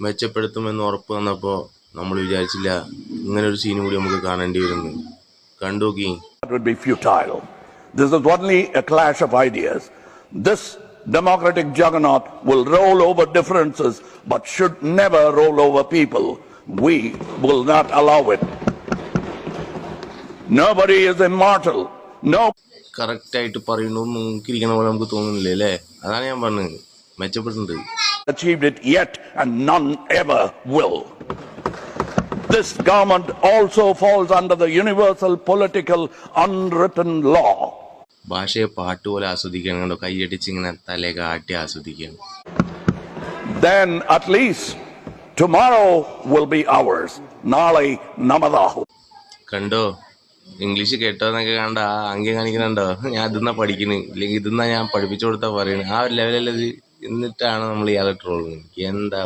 മെച്ചപ്പെടുത്തുമെന്ന് ഉറപ്പ് വന്നപ്പോൾ നമ്മൾ വിചാരിച്ചില്ല ഇങ്ങനെ ഒരു സീൻ കൂടി നമുക്ക് കാണേണ്ടി വരുന്നു. കണ്ടോക്കി. That would be futile. This is only a clash of ideas. This democratic juggernaut will roll over differences but should never roll over people. We will not allow it. Nobody is immortal. No. കറക്റ്റായിട്ട് പറയുന്നു നോക്കിയിരിക്കണ പോലെ നമുക്ക് തോന്നുന്നില്ലേ അല്ലേ? അതാണ് ഞാൻ പറഞ്ഞത്, മെച്ചപ്പെട്ടിട്ടുണ്ട്. Achieved it yet and none ever will. This government also falls under the universal political unwritten law. ഭാഷയെ പാട്ടുപോലെ ആസ്വദിക്കണം, കണ്ടോ? കൈയടിച്ച് ഇങ്ങനെ തലേ കാട്ടി ആസ്വദിക്കണം. Then at least tomorrow will be ours. Nalai namadahu. കണ്ടോ? ഇംഗ്ലീഷ് കേട്ടോന്നൊക്കെ കണ്ട അങ്കി കാണിക്കുന്നുണ്ടോ? ഞാൻ ഇതെന്നാ പഠിക്കണ്, ഇല്ലെങ്കിൽ ഇതെന്നാ ഞാൻ പഠിപ്പിച്ചു കൊടുത്താ പറയണത്. ആ ഒരു ലെവലല്ലത്. എന്നിട്ടാണ് നമ്മൾ ഇയാളെ ട്രോളുന്നത്. എന്താ